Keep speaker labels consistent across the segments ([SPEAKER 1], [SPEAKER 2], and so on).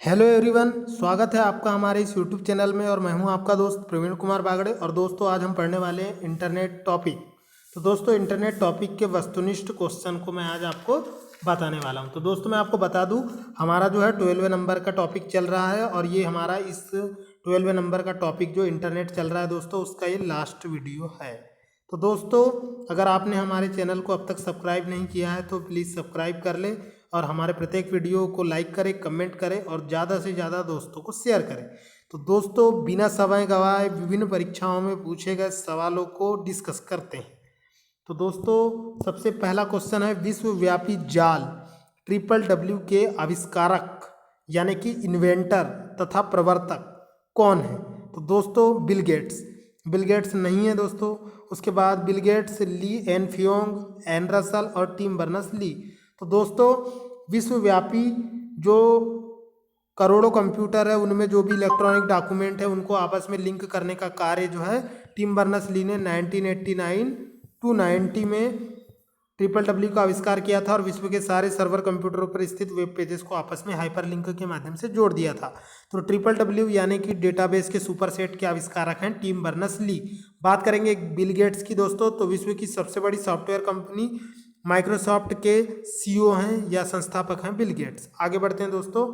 [SPEAKER 1] Hello everyone, स्वागत है आपका हमारे इस यूट्यूब चैनल में। और मैं हूं आपका दोस्त प्रवीण कुमार बागड़े। और दोस्तों, आज हम पढ़ने वाले हैं इंटरनेट टॉपिक। तो दोस्तों, इंटरनेट टॉपिक के वस्तुनिष्ठ क्वेश्चन को मैं आज आपको बताने वाला हूं। तो दोस्तों, मैं आपको बता दूं, हमारा जो है 12वें नंबर का टॉपिक चल रहा है। और ये हमारा इस 12वें नंबर का टॉपिक जो इंटरनेट चल रहा है दोस्तों, उसका ये लास्ट वीडियो है। तो दोस्तों, अगर आपने हमारे चैनल को अब तक सब्सक्राइब नहीं किया है तो प्लीज़ सब्सक्राइब कर लें और हमारे प्रत्येक वीडियो को लाइक करें, कमेंट करें और ज़्यादा से ज़्यादा दोस्तों को शेयर करें। तो दोस्तों, बिना समय गंवाए विभिन्न परीक्षाओं में पूछे गए सवालों को डिस्कस करते हैं। तो दोस्तों, सबसे पहला क्वेश्चन है, विश्वव्यापी जाल WWW के आविष्कारक यानी कि इन्वेंटर तथा प्रवर्तक कौन है? तो दोस्तों, बिल गेट्स नहीं है दोस्तों। उसके बाद बिल गेट्स, ली एन फियोंग, एन रसल और टिम बर्नर्स-ली। तो दोस्तों, विश्वव्यापी जो करोड़ों कंप्यूटर है, उनमें जो भी इलेक्ट्रॉनिक डॉक्यूमेंट है उनको आपस में लिंक करने का कार्य जो है टिम बर्नर्स-ली ने 1989 टू 90 में WWW का आविष्कार किया था और विश्व के सारे सर्वर कंप्यूटरों पर स्थित वेब पेजेस को आपस में हाइपरलिंक के माध्यम से जोड़ दिया था। तो WWW यानी कि डेटाबेस के सुपरसेट के आविष्कारक हैं टिम बर्नर्स-ली। बात करेंगे बिल गेट्स की दोस्तों, तो विश्व की सबसे बड़ी सॉफ्टवेयर कंपनी माइक्रोसॉफ्ट के CEO हैं या संस्थापक हैं बिल गेट्स। आगे बढ़ते हैं दोस्तों,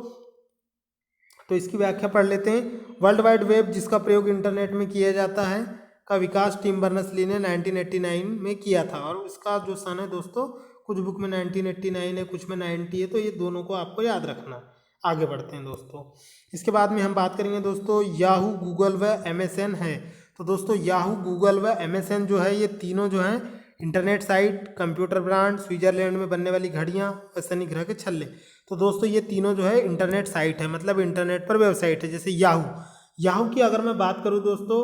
[SPEAKER 1] तो इसकी व्याख्या पढ़ लेते हैं। वर्ल्ड वाइड वेब, जिसका प्रयोग इंटरनेट में किया जाता है, का विकास टिम बर्नर्स-ली ने 1989 में किया था। और इसका जो सन है दोस्तों, कुछ बुक में 1989 है, कुछ में 90 है, तो ये दोनों को आपको याद रखना। आगे बढ़ते हैं दोस्तों, इसके बाद में हम बात करेंगे दोस्तों, याहू, गूगल व MSN है। तो दोस्तों, याहू, गूगल व MSN जो है, ये तीनों जो हैं internet site, computer brand, Switzerland में बनने वाली घड़ियाँ और शनि ग्रह के छल्ले। तो दोस्तों, ये तीनों जो है इंटरनेट साइट है, मतलब इंटरनेट पर वेबसाइट है। जैसे याहू की अगर मैं बात करूँ दोस्तों,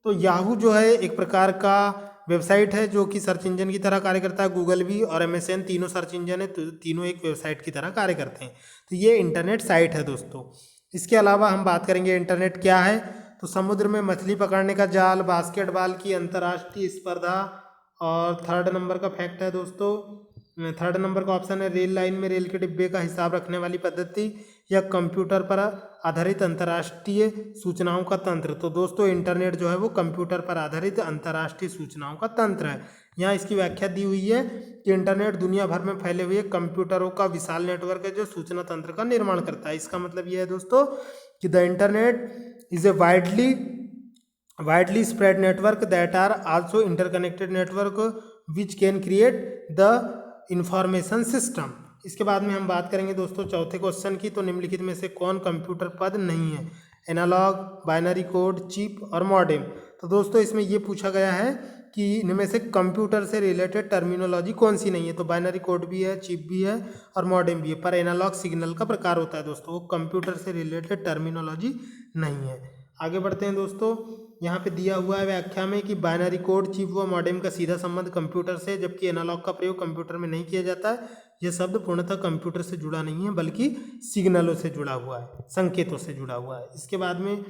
[SPEAKER 1] तो याहू जो है एक प्रकार का वेबसाइट है जो कि सर्च इंजन की तरह कार्य करता है। गूगल भी और MSN तीनों सर्च इंजन है, तो तीनों एक वेबसाइट की तरह कार्य करते हैं। तो ये इंटरनेट साइट है दोस्तों। इसके अलावा हम बात करेंगे इंटरनेट क्या है, तो समुद्र में मछली पकड़ने का जाल, बास्केटबॉल की अंतर्राष्ट्रीय स्पर्धा। और थर्ड नंबर का फैक्ट है दोस्तों, थर्ड नंबर का ऑप्शन है, रेल लाइन में रेल के डिब्बे का हिसाब रखने वाली पद्धति या कंप्यूटर पर आधारित अंतर्राष्ट्रीय सूचनाओं का तंत्र। तो दोस्तों, इंटरनेट जो है वो कंप्यूटर पर आधारित अंतर्राष्ट्रीय सूचनाओं का तंत्र है। यहाँ इसकी व्याख्या दी हुई है कि इंटरनेट दुनिया भर में फैले हुए कंप्यूटरों का विशाल नेटवर्क है जो सूचना तंत्र का निर्माण करता है। इसका मतलब यह है दोस्तों कि the internet is a widely spread network that are also interconnected network which can create the information system। इसके बाद में हम बात करेंगे दोस्तों चौथे क्वेश्चन की, तो निम्नलिखित में से कौन कंप्यूटर पद नहीं है? एनालॉग, बाइनरी कोड, चिप और मॉडेम। तो दोस्तों, इसमें ये पूछा गया है कि इनमें से कंप्यूटर से रिलेटेड टर्मिनोलॉजी कौन सी नहीं है? तो बाइनरी कोड भी है, चिप भी है और मॉडेम भी है, पर एनालॉग सिग्नल का प्रकार होता है दोस्तों, वो कंप्यूटर से रिलेटेड टर्मिनोलॉजी नहीं है। आगे बढ़ते हैं दोस्तों, यहाँ पे दिया हुआ है व्याख्या में कि बाइनरी कोड, चिप व मॉडेम का सीधा संबंध कंप्यूटर से, जबकि एनालॉग का प्रयोग कंप्यूटर में नहीं किया जाता है। यह शब्द पूर्णतः कंप्यूटर से जुड़ा नहीं है बल्कि सिग्नलों से जुड़ा हुआ है, संकेतों से जुड़ा हुआ है। इसके बाद में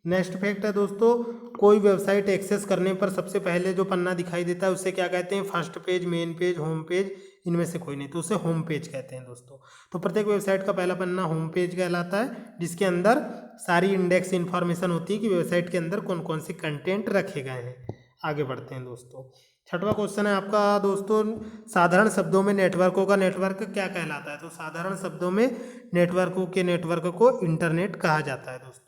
[SPEAKER 1] नेक्स्ट फैक्ट है दोस्तों, कोई वेबसाइट एक्सेस करने पर सबसे पहले जो पन्ना दिखाई देता है उसे क्या कहते हैं? First page, main page, home page, इनमें से कोई नहीं, तो उसे होम पेज कहते हैं दोस्तों। तो प्रत्येक वेबसाइट का पहला पन्ना होम पेज कहलाता है, जिसके अंदर सारी इंडेक्स इन्फॉर्मेशन होती है कि वेबसाइट के अंदर कौन कौन से कंटेंट रखे गए हैं। आगे बढ़ते हैं दोस्तों, छठवां क्वेश्चन है आपका दोस्तों, साधारण शब्दों में नेटवर्कों का नेटवर्क क्या कहलाता है? तो साधारण शब्दों में नेटवर्कों के नेटवर्क को इंटरनेट कहा जाता है दोस्तों।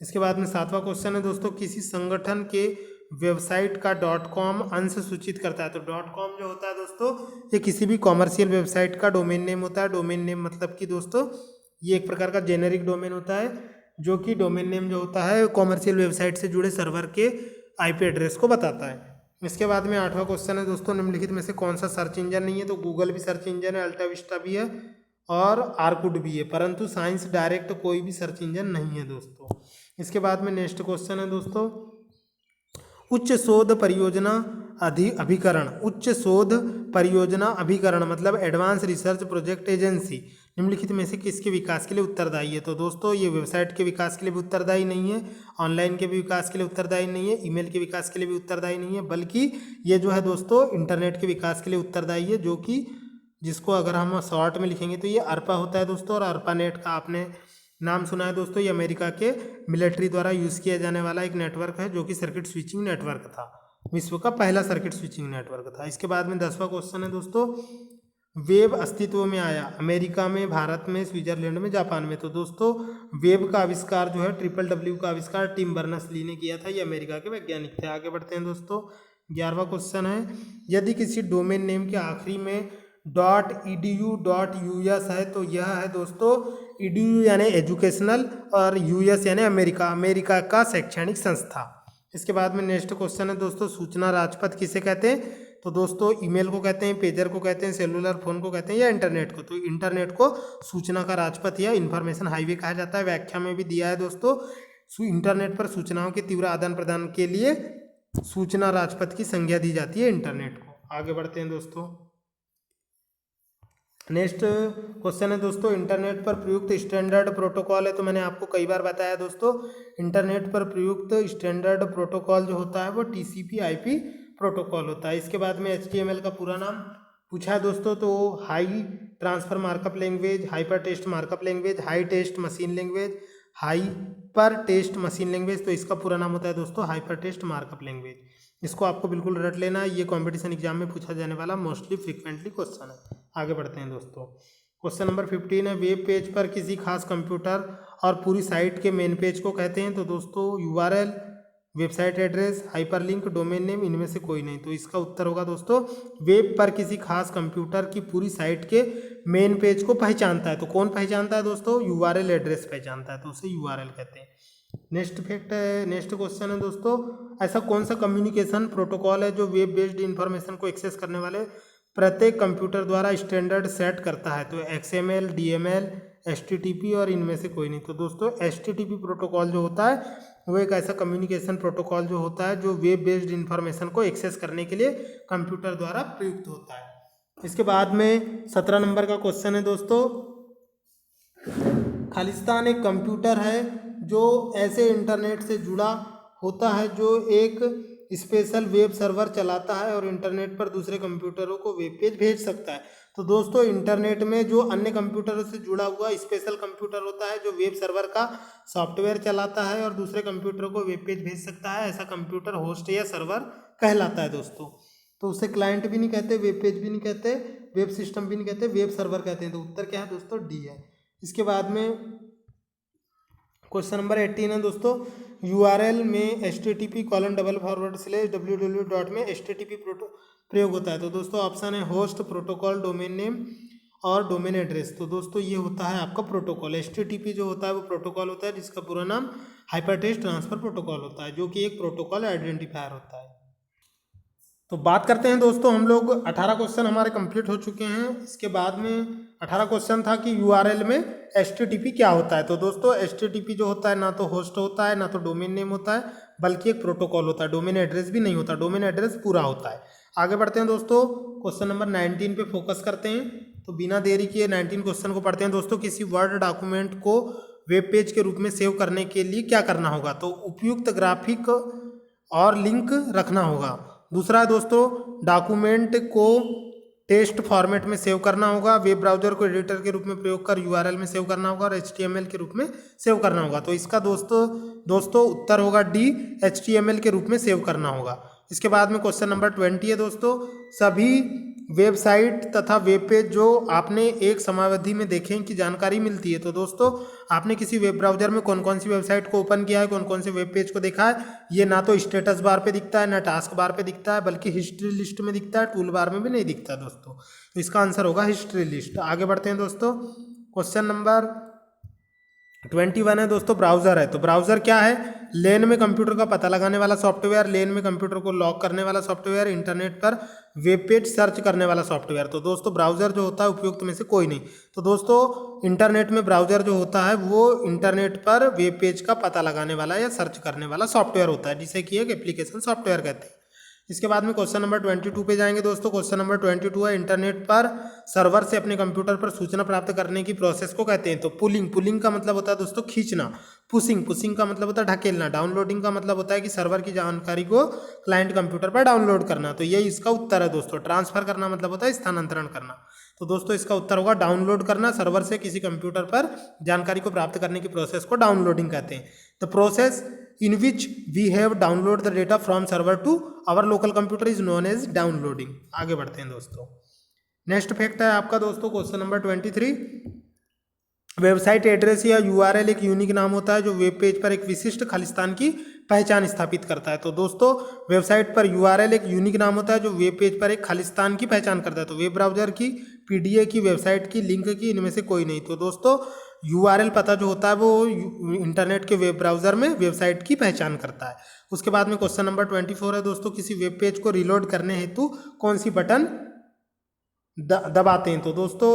[SPEAKER 1] इसके बाद में सातवां क्वेश्चन है दोस्तों, किसी संगठन के वेबसाइट का .com अंश सूचित करता है? तो .com जो होता है दोस्तों, ये किसी भी कॉमर्शियल वेबसाइट का डोमेन नेम होता है। डोमेन नेम मतलब कि दोस्तों, ये एक प्रकार का जेनेरिक डोमेन होता है, जो कि डोमेन नेम जो होता है कॉमर्शियल वेबसाइट से जुड़े सर्वर के IP एड्रेस को बताता है। इसके बाद में आठवां क्वेश्चन है दोस्तों, निम्नलिखित में से कौन सा सर्च इंजन नहीं है? तो गूगल भी सर्च इंजन है, अल्टा विस्टा भी है और आर्कुट भी है, परंतु साइंस डायरेक्ट कोई भी सर्च इंजन नहीं है दोस्तों। इसके बाद में नेक्स्ट क्वेश्चन है दोस्तों, उच्च शोध परियोजना अभिकरण। उच्च शोध परियोजना अभिकरण मतलब एडवांस रिसर्च प्रोजेक्ट एजेंसी निम्नलिखित में से किसके विकास के लिए उत्तरदायी है? तो दोस्तों, ये वेबसाइट के विकास के लिए भी उत्तरदायी नहीं है, ऑनलाइन के भी विकास के लिए उत्तरदायी नहीं है, ईमेल के विकास के लिए भी उत्तरदायी नहीं है, बल्कि ये जो है दोस्तों इंटरनेट के विकास के लिए उत्तरदायी है, जो कि जिसको अगर हम शॉर्ट में लिखेंगे तो ये अर्पा होता है दोस्तों। और अर्पा नेट का आपने नाम सुना है दोस्तों, ये अमेरिका के मिलिट्री द्वारा यूज़ किया जाने वाला एक नेटवर्क है जो कि सर्किट स्विचिंग नेटवर्क था, विश्व का पहला सर्किट स्विचिंग नेटवर्क था। इसके बाद में 10वां क्वेश्चन है दोस्तों, वेब अस्तित्व में आया अमेरिका में, भारत में, स्विट्जरलैंड में, जापान में। तो दोस्तों वेब का आविष्कार जो है WWW का आविष्कार टिम बर्नर्स-ली ने किया था, ये अमेरिका के वैज्ञानिक थे। आगे बढ़ते हैं दोस्तों, 11वां क्वेश्चन है, यदि किसी डोमेन नेम के आखिरी में .edu.us है तो यह है दोस्तों edu यानी एजुकेशनल और US यानी अमेरिका का शैक्षणिक संस्था। इसके बाद में नेक्स्ट क्वेश्चन है दोस्तों, सूचना राजपथ किसे कहते हैं? तो दोस्तों ईमेल को कहते हैं, पेजर को कहते हैं, सेलुलर फोन को कहते हैं या इंटरनेट को? तो इंटरनेट को सूचना का राजपथ या इंफॉर्मेशन हाईवे कहा जाता है। व्याख्या में भी दिया है दोस्तों, इंटरनेट पर सूचनाओं के तीव्र आदान प्रदान के लिए सूचना राजपथ की संज्ञा दी जाती है इंटरनेट को। आगे बढ़ते हैं दोस्तों, नेक्स्ट क्वेश्चन है दोस्तों, इंटरनेट पर प्रयुक्त स्टैंडर्ड प्रोटोकॉल है। तो मैंने आपको कई बार बताया दोस्तों, इंटरनेट पर प्रयुक्त स्टैंडर्ड प्रोटोकॉल जो होता है वो TCP/IP प्रोटोकॉल होता है। इसके बाद में HTML का पूरा नाम पूछा है दोस्तों, तो high transfer markup language, hyper text markup language, high text machine language, hyper text machine language. तो इसका पूरा नाम होता है दोस्तों हाइपर टेक्स्ट मार्कअप लैंग्वेज। इसको आपको बिल्कुल रट लेना है, ये कॉम्पिटिशन एग्जाम में पूछा जाने वाला मोस्टली फ्रिक्वेंटली क्वेश्चन है। आगे बढ़ते हैं दोस्तों, क्वेश्चन नंबर 15 है, वेब पेज पर किसी खास कंप्यूटर और पूरी साइट के मेन पेज को कहते हैं? तो दोस्तों URL, website address, hyperlink, domain name, इनमें से कोई नहीं। तो इसका उत्तर होगा दोस्तों, वेब पर किसी खास कंप्यूटर की पूरी साइट के मेन पेज को पहचानता है। तो कौन पहचानता है दोस्तों? URL एड्रेस पहचानता है, तो उसे URL कहते हैं। नेक्स्ट फैक्ट है, नेक्स्ट क्वेश्चन है दोस्तों, ऐसा कौन सा कम्युनिकेशन प्रोटोकॉल है जो वेब बेस्ड इंफॉर्मेशन को एक्सेस करने वाले प्रत्येक कंप्यूटर द्वारा स्टैंडर्ड सेट करता है? तो XML, DML, HTTP और इनमें से कोई नहीं। तो दोस्तों HTTP प्रोटोकॉल जो होता है वो एक ऐसा कम्युनिकेशन प्रोटोकॉल जो होता है जो वेब बेस्ड इंफॉर्मेशन को एक्सेस करने के लिए कंप्यूटर द्वारा प्रयुक्त होता है। इसके बाद में 17 नंबर का क्वेश्चन है दोस्तों, खालिस्तान एक कंप्यूटर है जो ऐसे इंटरनेट से जुड़ा होता है जो एक स्पेशल वेब सर्वर चलाता है और इंटरनेट पर दूसरे कंप्यूटरों को वेब पेज भेज सकता है। तो दोस्तों इंटरनेट में जो अन्य कंप्यूटरों से जुड़ा हुआ स्पेशल कंप्यूटर होता है जो वेब सर्वर का सॉफ्टवेयर चलाता है और दूसरे कंप्यूटरों को वेब पेज भेज सकता है, ऐसा कंप्यूटर होस्ट या सर्वर कहलाता है दोस्तों। तो उसे क्लाइंट भी नहीं कहते, वेब पेज भी नहीं कहते, वेब सिस्टम भी नहीं कहते, वेब सर्वर कहते हैं। तो उत्तर क्या है दोस्तों? D है। इसके बाद में क्वेश्चन नंबर 18 है दोस्तों, URL में http://www. में HTTP प्रयोग होता है? तो दोस्तों ऑप्शन है होस्ट, प्रोटोकॉल, डोमेन नेम और डोमेन एड्रेस। तो दोस्तों ये होता है आपका प्रोटोकॉल। HTTP जो होता है वो प्रोटोकॉल होता है जिसका पूरा नाम हाइपर टेक्स्ट ट्रांसफर प्रोटोकॉल होता है, जो कि एक प्रोटोकॉल आइडेंटिफायर होता है। तो बात करते हैं दोस्तों, हम लोग 18 क्वेश्चन हमारे कंप्लीट हो चुके हैं। इसके बाद में 18 क्वेश्चन था कि URL में HTTP क्या होता है? तो दोस्तों HTTP जो होता है ना तो होस्ट होता है, ना तो डोमेन नेम होता है, बल्कि एक प्रोटोकॉल होता है। डोमेन एड्रेस भी नहीं होता, डोमेन एड्रेस पूरा होता है। आगे बढ़ते हैं दोस्तों, क्वेश्चन नंबर 19 पे फोकस करते हैं। तो बिना देरी किए 19 क्वेश्चन को पढ़ते हैं दोस्तों। किसी वर्ड डॉक्यूमेंट को वेब पेज के रूप में सेव करने के लिए क्या करना होगा? तो उपयुक्त ग्राफिक और लिंक रखना होगा। दूसरा है दोस्तों, डॉक्यूमेंट को टेक्स्ट फॉर्मेट में सेव करना होगा। वेब ब्राउजर को एडिटर के रूप में प्रयोग कर URL में सेव करना होगा और HTML के रूप में सेव करना होगा। तो इसका दोस्तों उत्तर होगा D, HTML के रूप में सेव करना होगा। इसके बाद में क्वेश्चन नंबर 20 है दोस्तों, सभी वेबसाइट तथा वेब पेज जो आपने एक समयावधि में देखे की जानकारी मिलती है। तो दोस्तों आपने किसी वेब ब्राउजर में कौन कौन सी वेबसाइट को ओपन किया है, कौन कौन से वेब पेज को देखा है, ये ना तो स्टेटस बार पे दिखता है, ना टास्क बार पे दिखता है, बल्कि हिस्ट्री लिस्ट में दिखता है, टूल बार में भी नहीं दिखता दोस्तों। तो इसका आंसर होगा हिस्ट्री लिस्ट। आगे बढ़ते हैं दोस्तों, क्वेश्चन नंबर 21 है दोस्तों, ब्राउजर है। तो ब्राउजर क्या है? लेन में कंप्यूटर का पता लगाने वाला सॉफ्टवेयर, लेन में कंप्यूटर को लॉक करने वाला सॉफ्टवेयर, इंटरनेट पर वेब पेज सर्च करने वाला सॉफ्टवेयर। तो दोस्तों ब्राउजर जो होता है उपयुक्त में से कोई नहीं। तो दोस्तों इंटरनेट में ब्राउजर जो होता है वो इंटरनेट पर वेब पेज का पता लगाने वाला या सर्च करने वाला सॉफ्टवेयर होता है, जिसे कि एक एप्लीकेशन सॉफ्टवेयर कहते हैं। इसके बाद में क्वेश्चन नंबर 22 पे जाएंगे दोस्तों। क्वेश्चन नंबर 22 है, इंटरनेट पर सर्वर से अपने कंप्यूटर पर सूचना प्राप्त करने की प्रोसेस को कहते हैं। तो पुलिंग का मतलब होता है दोस्तों खींचना, पुशिंग का मतलब होता है ढकेलना, डाउनलोडिंग का मतलब होता है कि सर्वर की जानकारी को क्लाइंट कंप्यूटर पर डाउनलोड करना। तो ये इसका उत्तर है दोस्तों। ट्रांसफर करना मतलब होता है स्थानांतरण करना। तो दोस्तों इसका उत्तर होगा डाउनलोड करना। सर्वर से किसी कंप्यूटर पर जानकारी को प्राप्त करने की प्रोसेस को डाउनलोडिंग कहते हैं। The process in which we have download the data from server to our local computer is known as downloading. आगे बढ़ते हैं दोस्तों। नेक्स्ट फैक्ट है आपका दोस्तों क्वेश्चन नंबर 23। वेबसाइट एड्रेस या यूआरएल एक यूनिक नाम होता है जो वेब पेज पर एक विशिष्ट खालिस्तान की पहचान स्थापित करता है। तो दोस्तों वेबसाइट पर यूआरएल एक यूनिक नाम होता है जो वेब पेज पर एक खालिस्तान की पहचान करता है। तो वेब ब्राउजर की, पीडीए की, वेबसाइट की, लिंक की, इनमें से कोई नहीं। तो दोस्तों यूआरएल पता जो होता है वो इंटरनेट के वेब ब्राउजर में वेबसाइट की पहचान करता है। उसके बाद में क्वेश्चन नंबर 24 है दोस्तों, किसी वेब पेज को रिलोड करने हेतु कौन सी बटन दबाते हैं। तो दोस्तों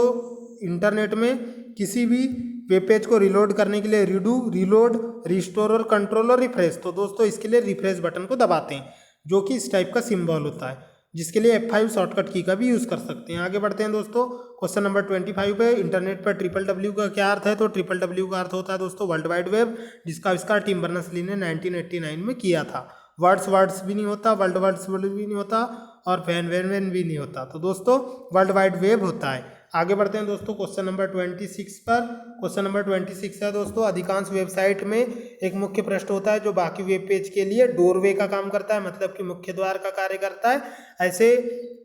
[SPEAKER 1] इंटरनेट में किसी भी वेब पेज को रिलोड करने के लिए रीडू, रिलोड, रिस्टोर और कंट्रोल और रिफ्रेश, तो दोस्तों इसके लिए रिफ्रेश बटन को दबाते हैं जो कि इस टाइप का सिंबल होता है, जिसके लिए F5 शॉर्टकट की का भी यूज़ कर सकते हैं। आगे बढ़ते हैं दोस्तों क्वेश्चन नंबर 25 पे। इंटरनेट पर WWW का क्या अर्थ है। तो WWW का अर्थ होता है दोस्तों वर्ल्ड वाइड वेब, जिसका आविष्कार टिम बर्नर्स-ली ने 1989 में किया था। वर्ड्स भी नहीं होता, वर्ड्स भी नहीं होता और वैन भी नहीं होता। तो दोस्तों वर्ल्ड वाइड वेब होता है। आगे बढ़ते हैं दोस्तों क्वेश्चन नंबर 26 पर। क्वेश्चन नंबर 26 है दोस्तों, अधिकांश वेबसाइट में एक मुख्य पृष्ठ होता है जो बाकी वेब पेज के लिए डोरवे का काम करता है, मतलब कि मुख्य द्वार का कार्य करता है।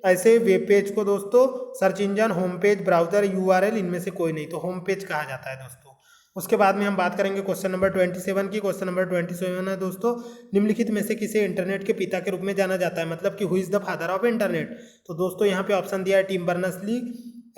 [SPEAKER 1] ऐसे वेब पेज को दोस्तों search engine, home page, browser, URL, इनमें से कोई नहीं, तो होम पेज कहा जाता है दोस्तों। उसके बाद में हम बात करेंगे क्वेश्चन नंबर 27 की। क्वेश्चन नंबर 27 है दोस्तों, निम्नलिखित में से किसे इंटरनेट के पिता के रूप में जाना जाता है, मतलब कि who is the father of internet. तो दोस्तों यहाँ पे ऑप्शन दिया है Tim Berners-Lee,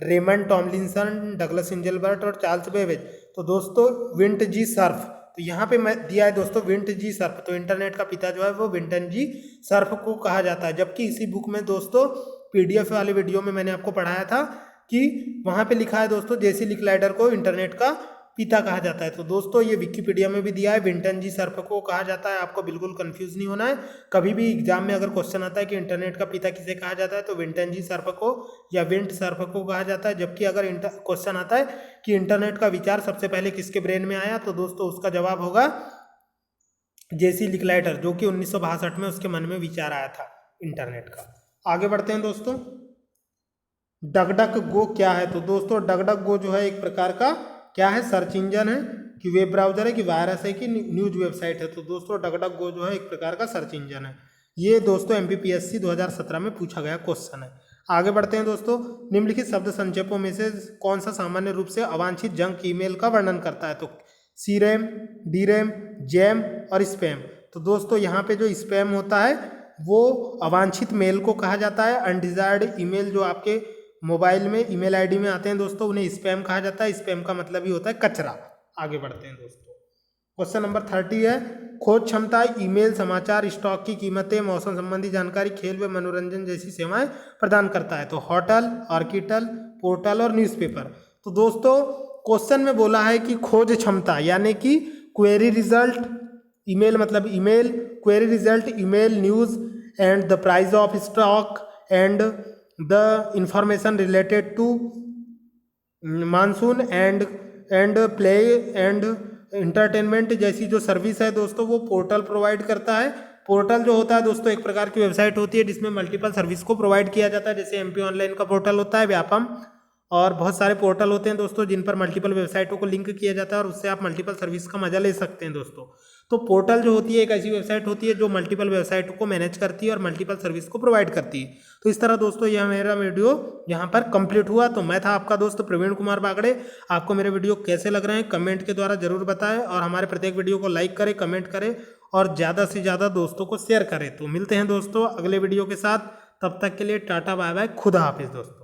[SPEAKER 1] Raymond Tomlinson, Douglas Engelbart और चार्ल्स बेबेज। तो दोस्तों विंट जी सर्फ, तो यहाँ पे मैं दिया है दोस्तों विंट जी सर्फ। तो इंटरनेट का पिता जो है वो विंटन जी सर्फ को कहा जाता है। जबकि इसी बुक में दोस्तों पीडीएफ वाले वीडियो में मैंने आपको पढ़ाया था कि वहाँ पे लिखा है दोस्तों जेसी लिकलाइडर को इंटरनेट का पिता कहा जाता है। तो दोस्तों ये विकिपीडिया में भी दिया है विंटन जी सर्फ को कहा जाता है। आपको बिल्कुल कंफ्यूज नहीं होना है। कभी भी एग्जाम में अगर क्वेश्चन आता है कि इंटरनेट का पिता किसे कहा जाता है, तो विंटन जी सर्फ को या विंट सर्फ को कहा जाता है। जबकि अगर क्वेश्चन आता है कि इंटरनेट का विचार सबसे पहले किसके ब्रेन में आया, तो दोस्तों उसका जवाब होगा जेसी लिकलाइडर, जो कि 1962 में उसके मन में विचार आया था इंटरनेट का। आगे बढ़ते हैं दोस्तों, डगडग गो क्या है। तो दोस्तों डगडग गो जो है एक प्रकार का क्या है, सर्च इंजन है कि वेब ब्राउजर है कि वायरस है कि न्यूज वेबसाइट है। तो दोस्तों डगडग गो जो है एक प्रकार का सर्च इंजन है। ये दोस्तों MPPSC 2017 में पूछा गया क्वेश्चन है। आगे बढ़ते हैं दोस्तों, निम्नलिखित शब्द संक्षेपों में से कौन सा सामान्य रूप से अवांछित जंक ईमेल का वर्णन करता है। तो सीरैम, डीरैम, जैम और स्पैम। तो दोस्तों यहाँ पे जो स्पैम होता है वो अवांछित मेल को कहा जाता है। अनडिजायर्ड ईमेल जो आपके मोबाइल में ईमेल आईडी में आते हैं दोस्तों उन्हें स्पैम कहा जाता है। स्पैम का मतलब ही होता है कचरा। आगे बढ़ते हैं दोस्तों, क्वेश्चन नंबर 30 है, खोज क्षमता ईमेल समाचार, स्टॉक की कीमतें, मौसम संबंधी जानकारी, खेल व मनोरंजन जैसी सेवाएं प्रदान करता है। तो होटल, ऑर्किटल, पोर्टल और न्यूज़पेपर। तो दोस्तों क्वेश्चन में बोला है कि खोज क्षमता यानी कि क्वेरी रिजल्ट, ईमेल मतलब email, query result, email, news and the price of stock and the information related to monsoon and play and entertainment जैसी जो सर्विस है दोस्तों वो पोर्टल प्रोवाइड करता है। पोर्टल जो होता है दोस्तों एक प्रकार की वेबसाइट होती है जिसमें मल्टीपल सर्विस को प्रोवाइड किया जाता है। जैसे MP ऑनलाइन का पोर्टल होता है, व्यापम, और बहुत सारे पोर्टल होते हैं दोस्तों जिन पर मल्टीपल वेबसाइटों को लिंक किया जाता है और उससे आप मल्टीपल सर्विस का मजा ले सकते हैं दोस्तों। तो पोर्टल जो होती है एक ऐसी वेबसाइट होती है जो मल्टीपल वेबसाइटों को मैनेज करती है और मल्टीपल सर्विस को प्रोवाइड करती है। तो इस तरह दोस्तों यह मेरा वीडियो यहाँ पर कंप्लीट हुआ। तो मैं था आपका दोस्त प्रवीण कुमार बागड़े। आपको मेरे वीडियो कैसे लग रहे हैं कमेंट के द्वारा जरूर बताएं और हमारे प्रत्येक वीडियो को लाइक करें, कमेंट करें और ज़्यादा से ज़्यादा दोस्तों को शेयर करें। तो मिलते हैं दोस्तों अगले वीडियो के साथ, तब तक के लिए टाटा बाय बाय, खुदा हाफिज़ दोस्तों।